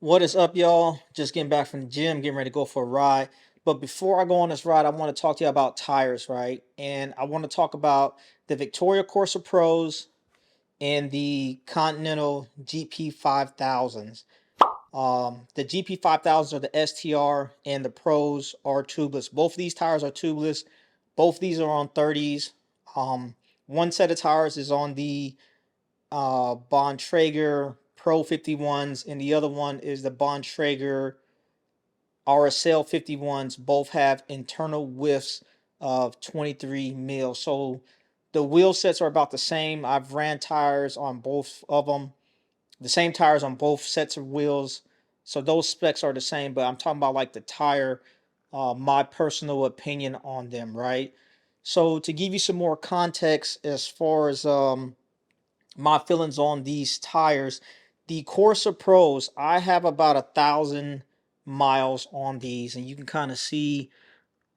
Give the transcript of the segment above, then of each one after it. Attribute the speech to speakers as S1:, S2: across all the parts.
S1: What is up, y'all? Just getting back from the gym, getting ready to go for a ride. But before I go on this ride, I want to talk to you about tires, right? And I want to talk about the Victoria Corsa Pros and the Continental GP 5000s. The GP 5000s are the STR and the Pros are tubeless. Both of these tires are tubeless. Both of these are on 30s. One set of tires is on the Bontrager Pro 51s, and the other one is the Bontrager RSL 51s. Both have internal widths of 23 mil. So the wheel sets are about the same. I've ran tires on both of them, the same tires on both sets of wheels. So those specs are the same, but I'm talking about like the tire, my personal opinion on them, right? So to give you some more context as far as my feelings on these tires. The Corsa Pros, I have about 1,000 miles on these, and you can kind of see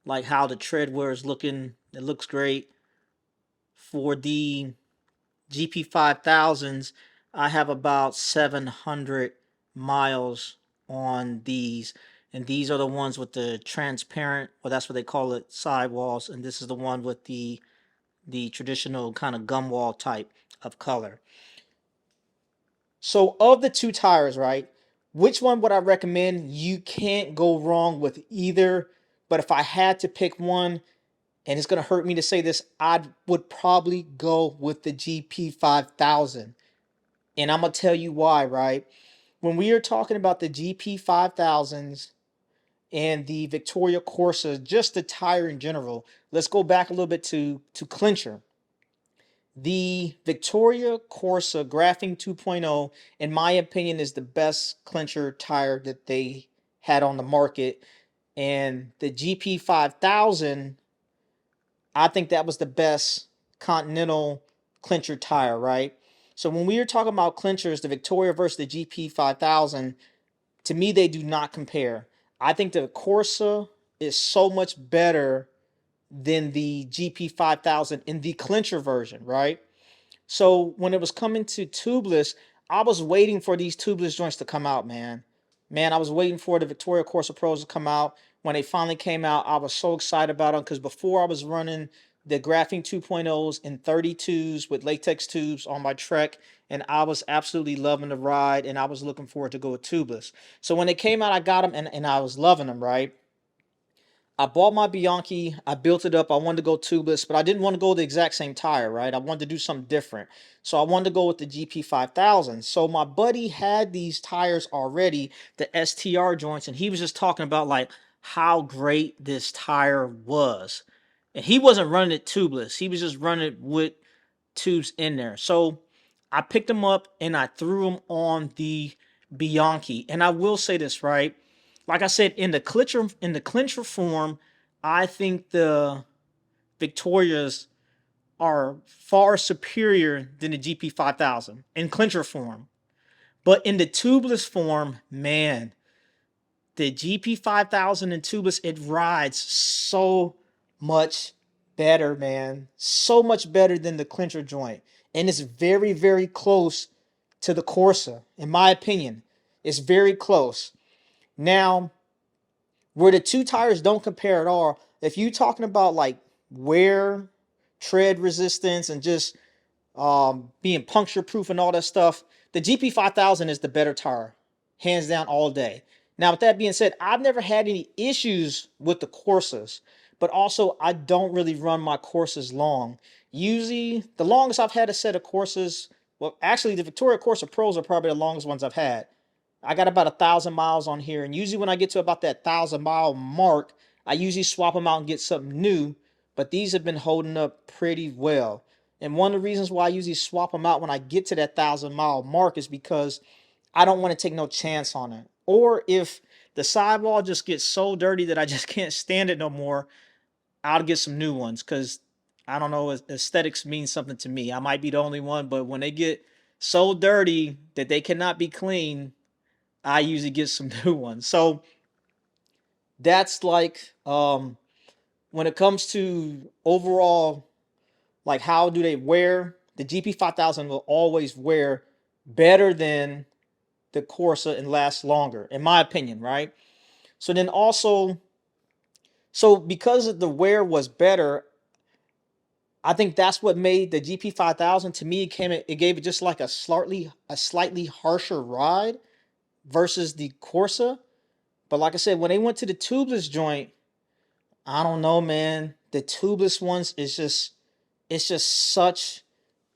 S1: like how the tread wear is looking. It looks great. For the GP 5000s, I have about 700 miles on these. And these are the ones with the transparent, well, that's what they call it, sidewalls. And this is the one with the traditional kind of gum wall type of color. So of the two tires, right? Which one would I recommend? You can't go wrong with either. But if I had to pick one, and it's gonna hurt me to say this, I would probably go with the GP 5000. And I'm gonna tell you why, right? When we are talking about the GP 5000s and the Victoria Corsa, just the tire in general, let's go back a little bit to clincher. The Victoria Corsa Graphing 2.0, in my opinion, is the best clincher tire that they had on the market. And the GP 5000, I think that was the best Continental clincher tire, right? So when we are talking about clinchers, the Victoria versus the GP 5000, to me, they do not compare. I think the Corsa is so much better than the GP 5000 in the clincher version, right? So when it was coming to tubeless, I was waiting for these tubeless joints to come out, man. Man, I was waiting for the Victoria Corsa Pros to come out. When they finally came out, I was so excited about them because before I was running the Graphene 2.0s in 32s with latex tubes on my Trek, and I was absolutely loving the ride, and I was looking forward to go with tubeless. So when they came out, I got them, and I was loving them, right? I bought my Bianchi. I built it up. I wanted to go tubeless, but I didn't want to go the exact same tire, right? I wanted to do something different. So I wanted to go with the GP 5000. So my buddy had these tires already, the STR joints, and he was just talking about like how great this tire was. And he wasn't running it tubeless. He was just running it with tubes in there. So I picked them up and I threw them on the Bianchi. And I will say this, right? Like I said, in the clincher form, I think the Victorias are far superior than the GP 5000 in clincher form. But in the tubeless form, man, the GP 5000 in tubeless, it rides so much better, man. So much better than the clincher joint. And it's very, very close to the Corsa, in my opinion. It's very close. Now, where the two tires don't compare at all, if you're talking about like wear, tread resistance, and just being puncture proof and all that stuff, the GP 5000 is the better tire, hands down, all day. Now, with that being said, I've never had any issues with the Corsas, but also I don't really run my Corsas long. Usually, the longest I've had a set of Corsas, well, actually, the Victoria Corsa Pros are probably the longest ones I've had. I got about 1,000 miles on here, and usually when I get to about that 1,000 mile mark, I usually swap them out and get something new. But these have been holding up pretty well. And one of the reasons why I usually swap them out when I get to that 1,000 mile mark is because I don't want to take no chance on it. Or if the sidewall just gets so dirty that I just can't stand it no more, I'll get some new ones because I don't know, aesthetics means something to me. I might be the only one, but when they get so dirty that they cannot be clean, I usually get some new ones. So that's like when it comes to overall, like how do they wear, the GP 5000 will always wear better than the Corsa and last longer, in my opinion, right? So then also, so because the wear was better, I think that's what made the GP5000 to me. It gave it just like a slightly harsher ride versus the Corsa. But like I said, when they went to the tubeless joint, I don't know, man. The tubeless ones is just it's just such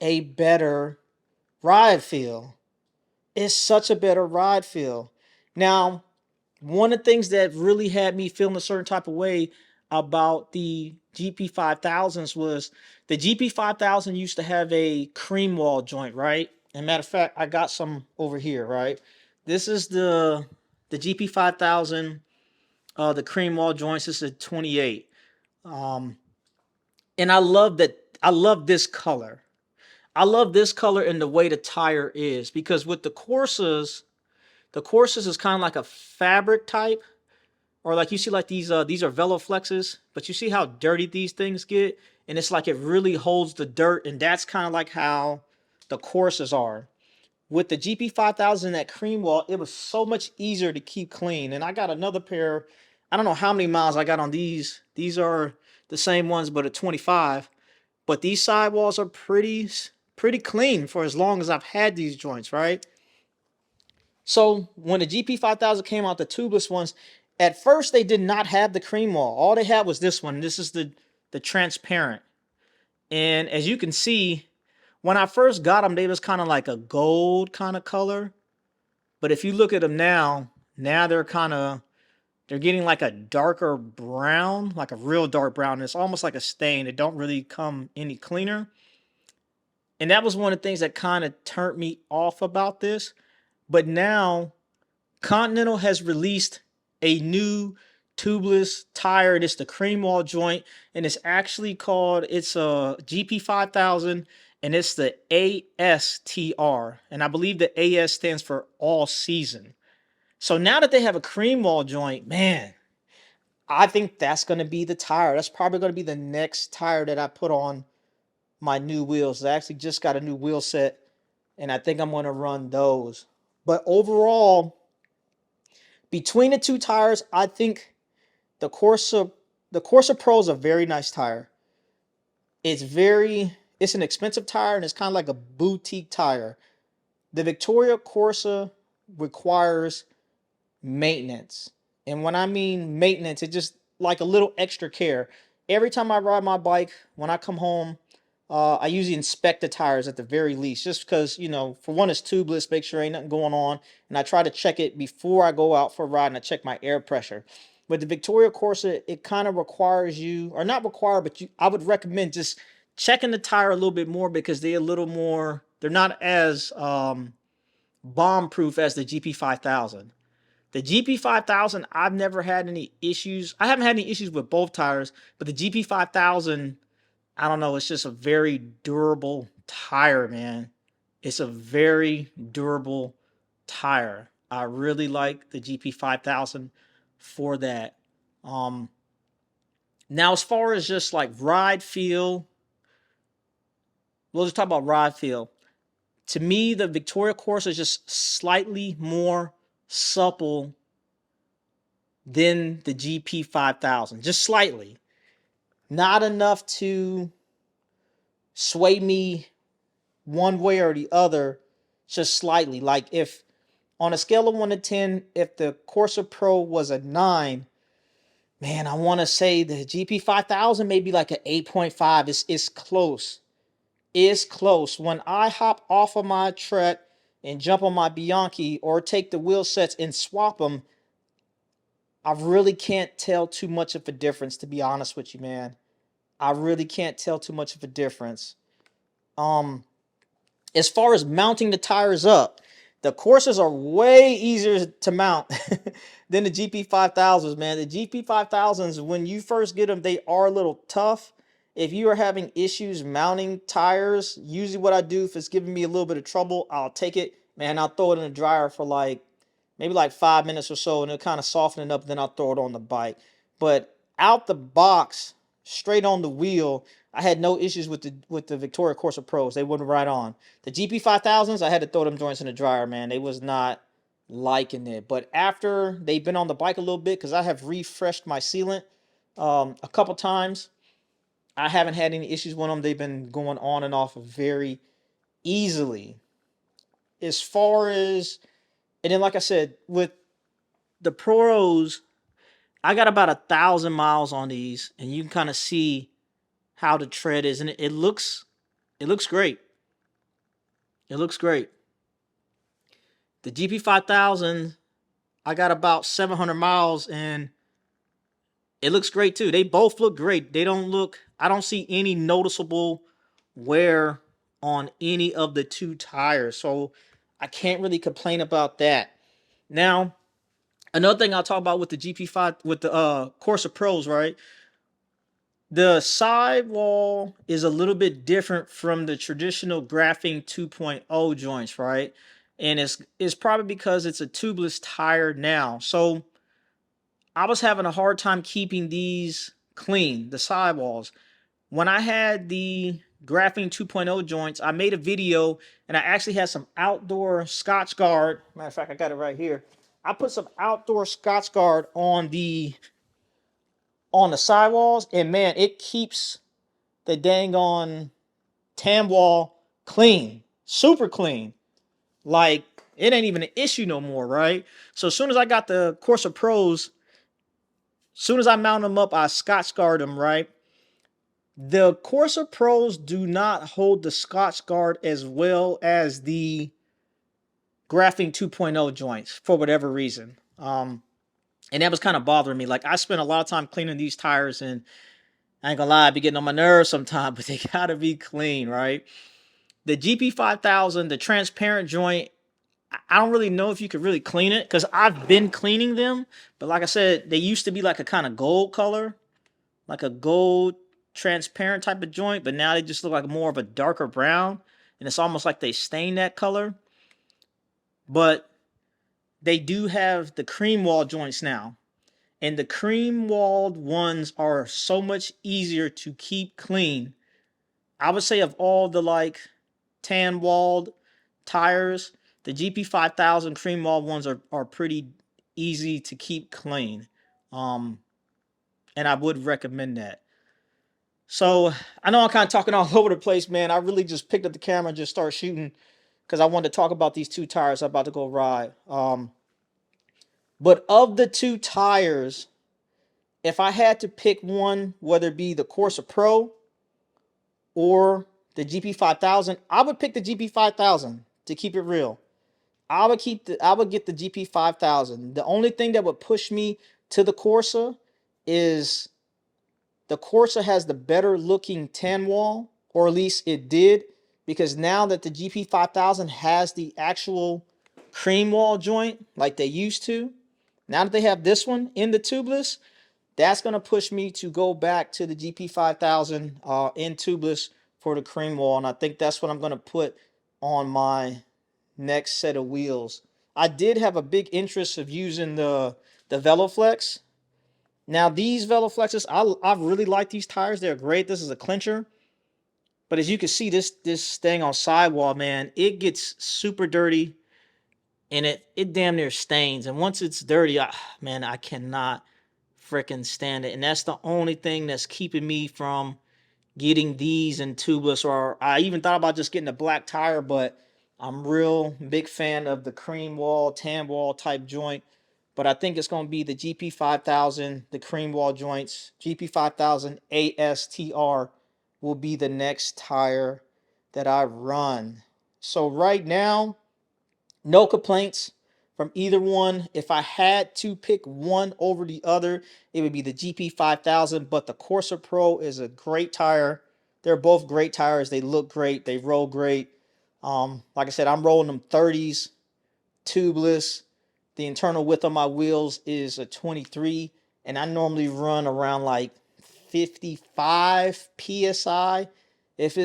S1: a better ride feel. It's such a better ride feel. Now, one of the things that really had me feeling a certain type of way about the GP5000s was the GP5000 used to have a cream wall joint, right? And matter of fact, I got some over here, right? This is the GP5000, the cream wall joints. This is a 28. Um, and I love that. I love this color. I love this color and the way the tire is, because with the Corsas is kind of like a fabric type, or like you see like these are Veloflexes, but you see how dirty these things get, and it's like it really holds the dirt, and that's kind of like how the Corsas are. With the GP5000, that cream wall, it was so much easier to keep clean. And I got another pair. I don't know how many miles I got on these. These are the same ones, but a 25. But these sidewalls are pretty clean for as long as I've had these joints, right? So when the GP5000 came out, the tubeless ones, at first they did not have the cream wall. All they had was this one. This is the transparent. And as you can see, when I first got them, they was kind of like a gold kind of color. But if you look at them now they're getting like a darker brown, like a real dark brown. It's almost like a stain. It don't really come any cleaner. And that was one of the things that kind of turned me off about this. But now Continental has released a new tubeless tire. It's the cream wall joint, and it's actually called, it's a GP5000, and it's the ASTR. And I believe the AS stands for all season. So now that they have a cream wall joint, man, I think that's going to be the tire. That's probably going to be the next tire that I put on my new wheels. I actually just got a new wheel set, and I think I'm going to run those. But overall, between the two tires, I think the Corsa the Corsa Pro is a very nice tire. It's an expensive tire, and it's kind of like a boutique tire. The Vittoria Corsa requires maintenance. And when I mean maintenance, it's just like a little extra care. Every time I ride my bike, when I come home, I usually inspect the tires at the very least, just because, for one, it's tubeless, make sure ain't nothing going on. And I try to check it before I go out for a ride, and I check my air pressure. But the Victoria Corsa, it kind of requires you, or not require, but I would recommend just checking the tire a little bit more, because they're not as bomb proof as the GP5000. The GP5000, I've never had any issues. I haven't had any issues with both tires, but the GP5000, I don't know, it's just a very durable tire, man. It's a very durable tire. I really like the GP5000 for that. Um, Now, as far as just like ride feel, we'll just talk about ride feel. To me, the Victoria Corsa is just slightly more supple than the GP5000, just slightly. Not enough to sway me one way or the other, just slightly. Like, if on a scale of 1 to 10, if the Corsa Pro was a 9, man, I want to say the GP5000 may be like an 8.5. It's close. It's close. When I hop off of my Trek and jump on my Bianchi, or take the wheel sets and swap them, I really can't tell too much of a difference, to be honest with you, man. I really can't tell too much of a difference. Um, as far as mounting the tires up, the Corsas are way easier to mount than the GP5000s, man. The GP5000s, when you first get them, they are a little tough. If you are having issues mounting tires, usually what I do, if it's giving me a little bit of trouble, I'll take it, man, I'll throw it in the dryer for maybe like 5 minutes or so, and it'll kind of soften it up, then I'll throw it on the bike. But out the box, straight on the wheel, I had no issues with the Victoria Corsa Pros. They wouldn't ride on. The GP5000s, I had to throw them joints in the dryer, man. They was not. liking it. But after they've been on the bike a little bit, because I have refreshed my sealant a couple times, I haven't had any issues with them. They've been going on and off very easily. As far as, and then like I said, with the pros, I got about 1,000 miles on these, and you can kind of see how the tread is, and it looks great. It looks great. The GP5000, I got about 700 miles, and it looks great too. They both look great. They don't look, I don't see any noticeable wear on any of the two tires, so I can't really complain about that. Now, another thing I'll talk about with the GP5, with the Corsa Pros, right? The sidewall is a little bit different from the traditional Graphene 2.0 joints, right? And it's probably because it's a tubeless tire now. So I was having a hard time keeping these clean, the sidewalls. When I had the Graphene 2.0 joints, I made a video and I actually had some outdoor Scotch Guard. Matter of fact, I got it right here. I put some outdoor Scotch Guard on the sidewalls, and man, it keeps the dang on tan wall clean, super clean. Like, it ain't even an issue no more, right? So as soon as I got the Corsa Pros, as soon as I mount them up, I Scotch Guard them, right? The Corsa Pros do not hold the Scotch Guard as well as the Graphene 2.0 joints for whatever reason. And that was kind of bothering me. Like, I spent a lot of time cleaning these tires, and I ain't gonna lie, I be getting on my nerves sometimes, but they gotta be clean, right? The GP5000, the transparent joint, I don't really know if you could really clean it because I've been cleaning them. But like I said, they used to be like a kind of gold color, like a gold transparent type of joint. But now they just look like more of a darker brown. And it's almost like they stained that color. But they do have the cream wall joints now. And the cream walled ones are so much easier to keep clean. I would say of all the like tan walled tires, the GP5000 cream walled ones are pretty easy to keep clean. And I would recommend that. So I know I'm kind of talking all over the place, man. I really just picked up the camera and just started shooting because I wanted to talk about these two tires I'm about to go ride. But of the two tires, if I had to pick one, whether it be the Corsa Pro or the GP5000, I would pick the GP5000 to keep it real. I would get the GP5000. The only thing that would push me to the Corsa is the Corsa has the better looking tan wall, or at least it did, because now that the GP5000 has the actual cream wall joint like they used to, now that they have this one in the tubeless, that's going to push me to go back to the GP5000 in tubeless for the cream wall. And I think that's what I'm going to put on my next set of wheels. I did have a big interest of using the Veloflex. Now these Veloflexes, I really like these tires. They're great. This is a clincher. But as you can see, this thing on sidewall, man, it gets super dirty and it damn near stains. And once it's dirty, man, I cannot freaking stand it. And that's the only thing that's keeping me from getting these in tubeless. Or I even thought about just getting a black tire, but I'm real big fan of the cream wall, tan wall type joint. But I think it's going to be the GP5000, the cream wall joints. GP5000 ASTR will be the next tire that I run. So right now, no complaints from either one. If I had to pick one over the other, it would be the GP5000, but the Corsa Pro is a great tire. They're both great tires. They look great. They roll great. Like I said, I'm rolling them 30s, tubeless. The internal width on my wheels is a 23, and I normally run around like 55 PSI. If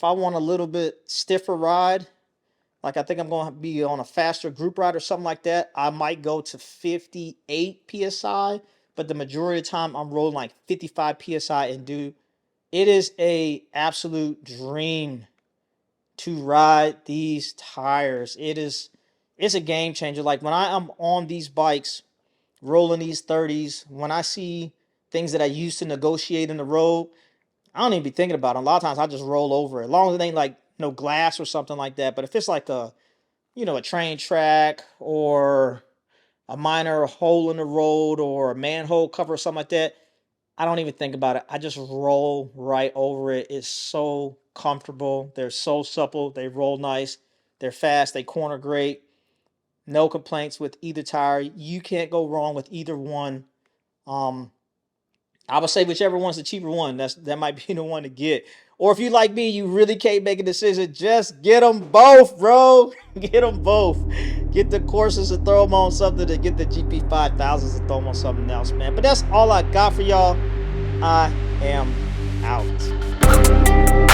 S1: I want a little bit stiffer ride, like I think I'm going to be on a faster group ride or something like that, I might go to 58 PSI, but the majority of the time I'm rolling like 55 PSI, and dude, it is a absolute dream to ride these tires. It is it's a game changer. Like when I am on these bikes, rolling these 30s, when I see things that I used to negotiate in the road, I don't even be thinking about it. A lot of times I just roll over it. As long as it ain't like no glass or something like that. But if it's like a, a train track or a minor hole in the road or a manhole cover or something like that, I don't even think about it. I just roll right over it. It's so comfortable. They're so supple. They roll nice. They're fast. They corner great. No complaints with either tire. You can't go wrong with either one. Um, I would say whichever one's the cheaper one, that might be the one to get. Or if you like me, you really can't make a decision, just get them both, bro. Get them both. Get the courses and throw them on something, to get the GP5000s and throw them on something else, man. But that's all I got for y'all. I am out.